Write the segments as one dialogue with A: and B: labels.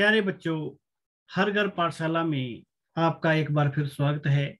A: प्यारे बच्चों, हर घर पाठशाला में आपका एक बार फिर स्वागत है।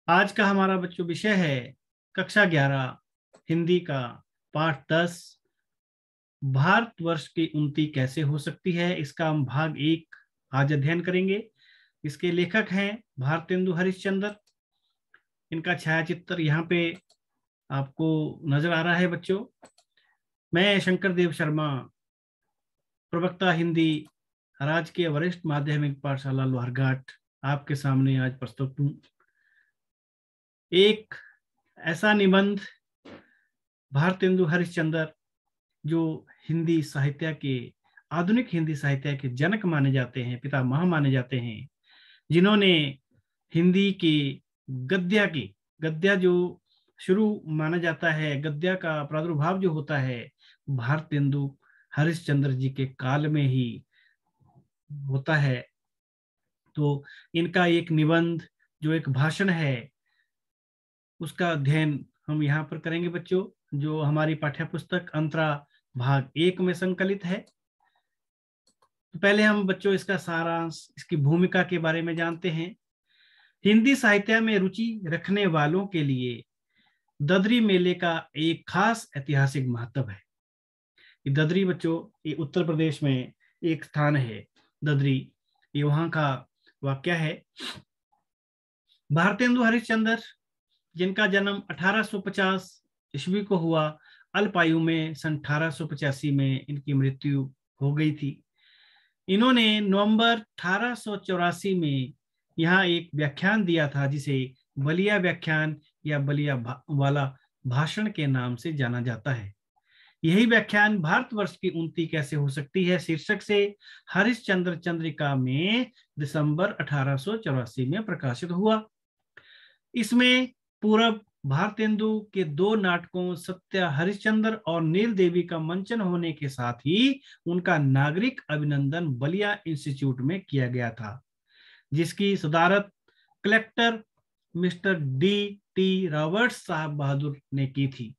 A: आज का हमारा बच्चों विषय है कक्षा 11 हिंदी का पाठ 10 भारतवर्ष की उन्नति कैसे हो सकती है। इसका हम भाग 1 आज अध्ययन करेंगे। इसके लेखक हैं भारतेंदु हरिश्चंद्र। इनका छायाचित्र यहाँ पे आपको नजर आ रहा है बच्चों। मैं शंकर देव शर्मा, प्रवक्ता हिंदी, राजकीय वरिष्ठ माध्यमिक पाठशाला लोहारघाट, आपके सामने आज प्रस्तुत हूं। एक ऐसा निबंध भारतेंदु हरिश्चंद्र, जो हिंदी साहित्य के आधुनिक हिंदी साहित्य के जनक माने जाते हैं, पितामह माने जाते हैं, जिन्होंने हिंदी की गद्य जो शुरू माना जाता है, गद्य का प्रादुर्भाव जो होता है भारतेंदु हरिश्चंद्र जी के काल में ही होता है। तो इनका एक निबंध जो एक भाषण है, उसका अध्ययन हम यहाँ पर करेंगे बच्चों, जो हमारी पाठ्य पुस्तक अंतरा भाग 1 में संकलित है। तो पहले हम बच्चों इसका सारांश, इसकी भूमिका के बारे में जानते हैं। हिंदी साहित्य में रुचि रखने वालों के लिए ददरी मेले का एक खास ऐतिहासिक महत्व है। ददरी बच्चों, ये उत्तर प्रदेश में एक स्थान है ददरी, ये वहां का वाक्य है। भारतेंदु हरिश्चंद्र, जिनका जन्म 1850 ईस्वी को हुआ, अल्पायु में सन 1885 में इनकी मृत्यु हो गई थी। इन्होंने नवंबर 1884 में यहाँ एक व्याख्यान दिया था, जिसे बलिया व्याख्यान या बलिया वाला भाषण के नाम से जाना जाता है। यही व्याख्यान भारतवर्ष की उन्नति कैसे हो सकती है शीर्षक से हरिश्चंद्र चंद्रिका में दिसंबर 1884 में प्रकाशित हुआ। इसमें पूर्व भारतेंदु के 2 नाटकों सत्या हरिश्चंद्र और नील देवी का मंचन होने के साथ ही उनका नागरिक अभिनंदन बलिया इंस्टीट्यूट में किया गया था, जिसकी सदारत कलेक्टर मिस्टर डी रॉबर्ट्स साहब बहादुर ने की थी।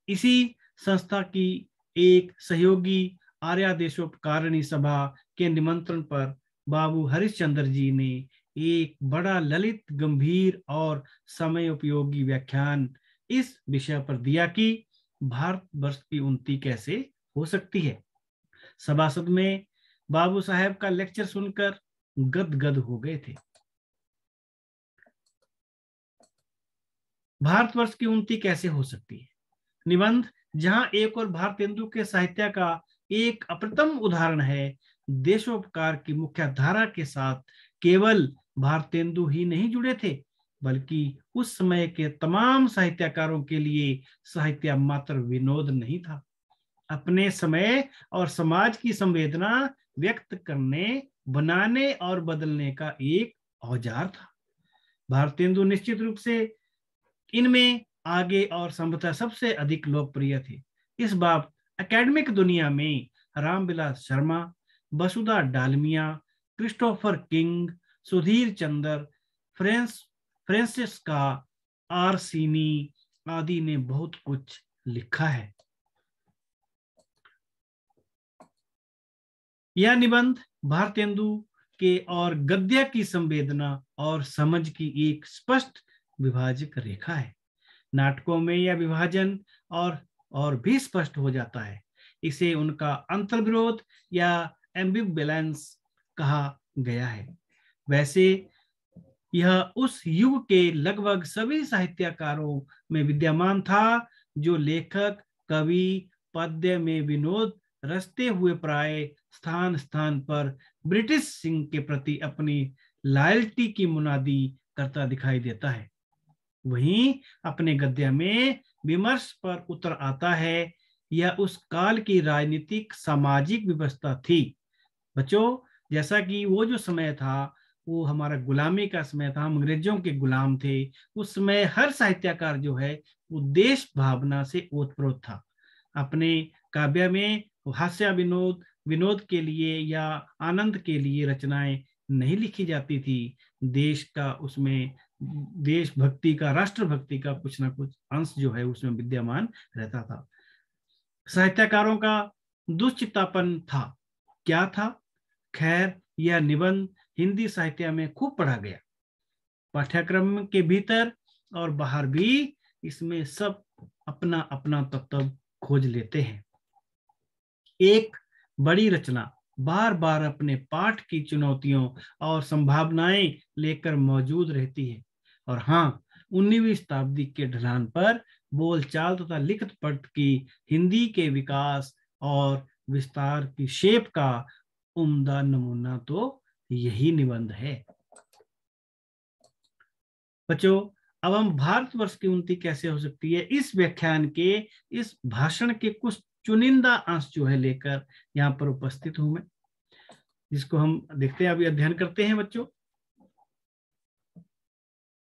A: इसी संस्था की एक सहयोगी आर्यादेशोपकारिणी सभा के निमंत्रण पर बाबू हरिश्चंद्र जी ने एक बड़ा ललित, गंभीर और समय उपयोगी व्याख्यान इस विषय पर दिया कि भारतवर्ष की उन्नति कैसे हो सकती है। सभासद में बाबू साहब का लेक्चर सुनकर गदगद हो गए थे। भारतवर्ष की उन्नति कैसे हो सकती है निबंध, जहां एक और भारतेंदु के साहित्य का एक अप्रतिम उदाहरण है। देशोपकार की मुख्य धारा के साथ केवल भारतेंदु ही नहीं जुड़े थे, बल्कि उस समय के तमाम साहित्यकारों के लिए साहित्य मात्र विनोद नहीं था, अपने समय और समाज की संवेदना व्यक्त करने, बनाने और बदलने का एक औजार था। भारतेंदु निश्चित रूप से इनमें आगे और संभवतः सबसे अधिक लोकप्रिय थे। इस बात एकेडमिक दुनिया में रामविलास शर्मा, वसुधा डालमिया, क्रिस्टोफर किंग, सुधीर चंद्र, फ्रांसिस्का आरसीनी आदि ने बहुत कुछ लिखा है। यह निबंध भारतेंदु के और गद्य की संवेदना और समझ की एक स्पष्ट विभाजक रेखा है। नाटकों में यह विभाजन और भी स्पष्ट हो जाता है। इसे उनका अंतर्विरोध या एम्बिवैलेंस कहा गया है। वैसे यह उस युग के लगभग सभी साहित्यकारों में विद्यमान था, जो लेखक, कवि, पद्य में विनोद रचते हुए प्राय स्थान स्थान पर ब्रिटिश सिंह के प्रति अपनी लॉयल्टी की मुनादी करता दिखाई देता है। वहीं अपने गद्य में विमर्श पर उतर आता है। यह उस काल की राजनीतिक सामाजिक व्यवस्था थी बच्चों। जैसा कि वो जो समय था, वो हमारा गुलामी का समय था, हम अंग्रेजों के गुलाम थे। उस समय हर साहित्यकार जो है वो देश भावना से ओतप्रोत था। अपने काव्य में हास्य विनोद के लिए या आनंद के लिए रचनाएं नहीं लिखी जाती थी। देश का, उसमें देशभक्ति का, राष्ट्रभक्ति का कुछ ना कुछ अंश जो है उसमें विद्यमान रहता था। साहित्यकारों का दुश्चित्तापन था। क्या था? खैर, यह निबंध हिंदी साहित्य में खूब पढ़ा गया। पाठ्यक्रम के भीतर और बाहर भी इसमें सब अपना अपना तत्व खोज लेते हैं। एक बड़ी रचना बार बार अपने पाठ की चुनौतियों और संभावनाएं लेकर मौजूद रहती है। और हाँ, 19वीं शताब्दी के ढलान पर बोलचाल तथा लिखित पढ़ की हिंदी के विकास और विस्तार की शेप का उम्दा नमूना तो यही निबंध है। बच्चों, अब हम भारतवर्ष की उन्नति कैसे हो सकती है, इस व्याख्यान के इस भाषण के कुछ चुनिंदा अंश जो है लेकर यहाँ पर उपस्थित हूं मैं, जिसको हम देखते हैं, अभी अध्ययन करते हैं। बच्चों,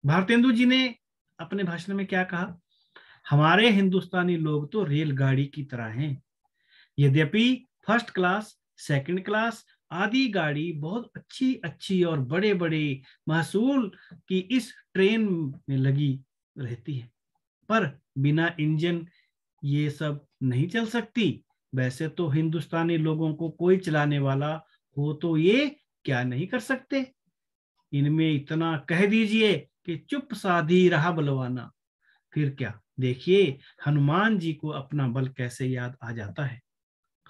A: भारतेंदु जी ने अपने भाषण में क्या कहा? हमारे हिंदुस्तानी लोग तो रेलगाड़ी की तरह हैं। यद्यपि फर्स्ट क्लास, सेकंड क्लास आदि गाड़ी बहुत अच्छी अच्छी और बड़े बड़े महसूल की इस ट्रेन में लगी रहती है, पर बिना इंजन ये सब नहीं चल सकती। वैसे तो हिंदुस्तानी लोगों को कोई चलाने वाला हो तो ये क्या नहीं कर सकते। इनमें इतना कह दीजिए कि चुप साधी रहा बलवाना। फिर क्या, देखिए हनुमान जी को अपना बल कैसे याद आ जाता है।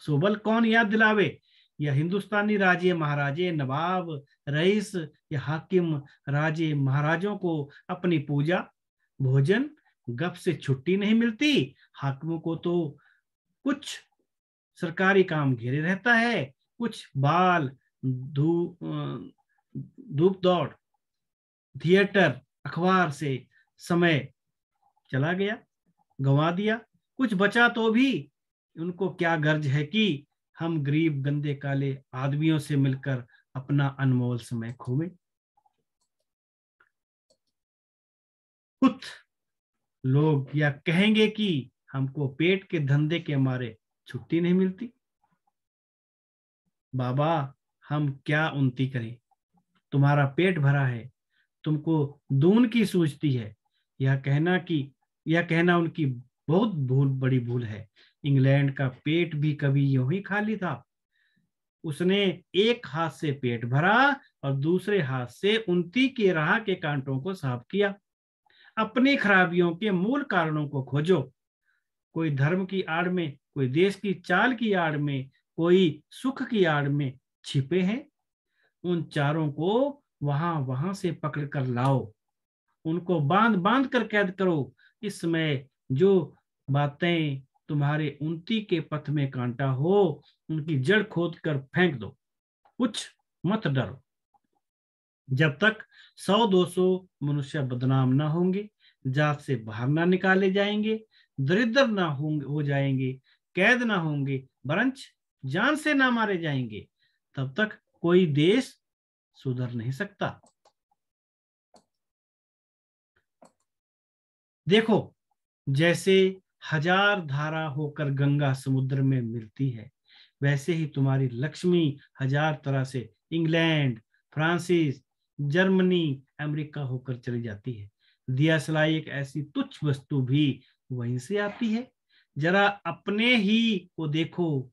A: सो बल कौन याद दिलावे? या हिंदुस्तानी राजे महाराजे, नवाब, रईस या हाकिम राजे महाराजों को अपनी पूजा, भोजन, गप से छुट्टी नहीं मिलती। हाकिमों को तो कुछ सरकारी काम घेरे रहता है, कुछ बाल, धूप दौड़, थिएटर, अखबार से समय चला गया, गंवा दिया। कुछ बचा तो भी उनको क्या गर्ज है कि हम गरीब गंदे काले आदमियों से मिलकर अपना अनमोल समय खोवे। कुछ लोग या कहेंगे कि हमको पेट के धंधे के मारे छुट्टी नहीं मिलती। बाबा, हम क्या उन्नति करें? तुम्हारा पेट भरा है, तुमको दून की सूझती है। यह कहना उनकी बहुत बड़ी भूल है। इंग्लैंड का पेट भी कभी यूं ही खाली था। उसने एक हाथ से पेट भरा और दूसरे हाथ से उन्नति के राह के कांटों को साफ किया। अपनी खराबियों के मूल कारणों को खोजो। कोई धर्म की आड़ में, कोई देश की चाल की आड़ में, कोई सुख की आड़ में छिपे हैं। उन चारों को वहां वहां से पकड़ कर लाओ, उनको बांध बांध कर कैद करो। इस समय जो बातें तुम्हारे उन्नति के पथ में कांटा हो, उनकी जड़ खोद कर फेंक दो। कुछ मत डरो। जब तक 100-200 मनुष्य बदनाम ना होंगे, जात से बाहर ना निकाले जाएंगे, दरिद्र ना हो जाएंगे, कैद ना होंगे, बरंच जान से ना मारे जाएंगे, तब तक कोई देश सुधर नहीं सकता। देखो, जैसे हजार धारा होकर गंगा समुद्र में मिलती है, वैसे ही तुम्हारी लक्ष्मी हजार तरह से इंग्लैंड, फ्रांसिस, जर्मनी, अमेरिका होकर चली जाती है। दिया सलाई एक ऐसी तुच्छ वस्तु भी वहीं से आती है। जरा अपने ही को देखो,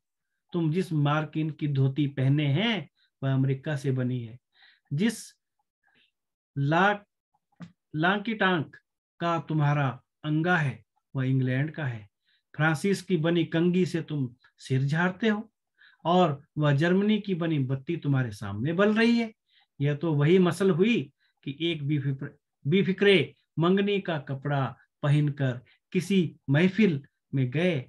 A: तुम जिस मार्किन की धोती पहने हैं वह अमेरिका से बनी है। जिस लाख लांकी टांक का तुम्हारा अंगा है वह इंग्लैंड का है। फ्रांसिस की बनी कंघी से तुम सिर झाड़ते हो और वह जर्मनी की बनी बत्ती तुम्हारे सामने बल रही है। यह तो वही मसल हुई कि एक बेफिक्रे मंगनी का कपड़ा पहनकर किसी महफिल में गए।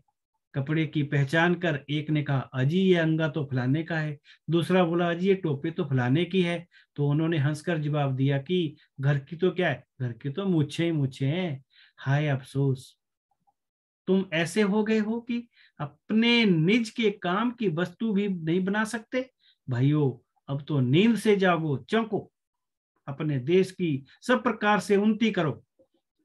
A: कपड़े की पहचान कर एक ने कहा, अजी ये अंगा तो फलाने का है। दूसरा बोला, अजी ये टोपी तो फलाने की है। तो उन्होंने हंसकर जवाब दिया कि घर की तो क्या है, घर की तो मुझे ही मुझे हैं। हाय अफसोस, तुम ऐसे हो गए हो कि अपने निज के काम की वस्तु भी नहीं बना सकते। भाइयों, अब तो नींद से जागो, चौंको। अपने देश की सब प्रकार से उन्नति करो,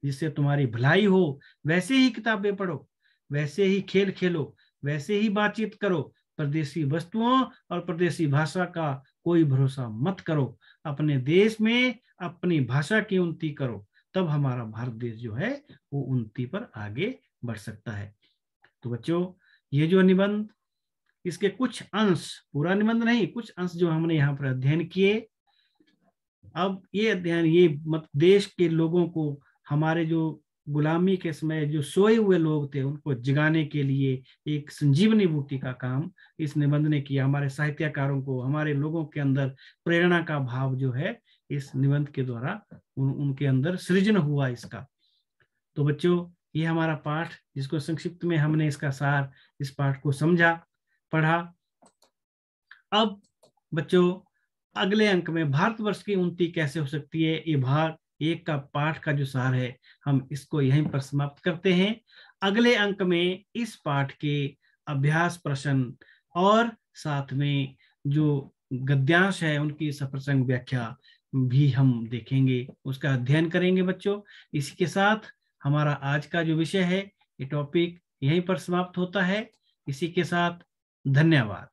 A: जिससे तुम्हारी भलाई हो। वैसे ही किताबें पढ़ो, वैसे ही खेल खेलो, वैसे ही बातचीत करो। परदेसी वस्तुओं और परदेसी भाषा का कोई भरोसा मत करो। अपने देश में अपनी भाषा की उन्नति करो, तब हमारा भारत देश जो है वो उन्नति पर आगे बढ़ सकता है। तो बच्चों, ये जो निबंध इसके कुछ अंश, पूरा निबंध नहीं, कुछ अंश जो हमने यहाँ पर अध्ययन किए। अब ये अध्ययन, ये मत देश के लोगों को, हमारे जो गुलामी के समय जो सोए हुए लोग थे उनको जगाने के लिए एक संजीवनी बूटी का काम इस निबंध ने किया। हमारे साहित्यकारों को, हमारे लोगों के अंदर प्रेरणा का भाव जो है इस निबंध के द्वारा उनके अंदर सृजन हुआ इसका। तो बच्चों, ये हमारा पाठ, जिसको संक्षिप्त में हमने इसका सार, इस पाठ को समझा, पढ़ा। अब बच्चों, अगले अंक में भारतवर्ष की उन्नति कैसे हो सकती है, ये भाग 1 का पाठ का जो सार है, हम इसको यहीं पर समाप्त करते हैं। अगले अंक में इस पाठ के अभ्यास प्रश्न और साथ में जो गद्यांश है उनकी सप्रसंग व्याख्या भी हम देखेंगे, उसका अध्ययन करेंगे बच्चों। इसी के साथ हमारा आज का जो विषय है, ये टॉपिक यहीं पर समाप्त होता है। इसी के साथ धन्यवाद।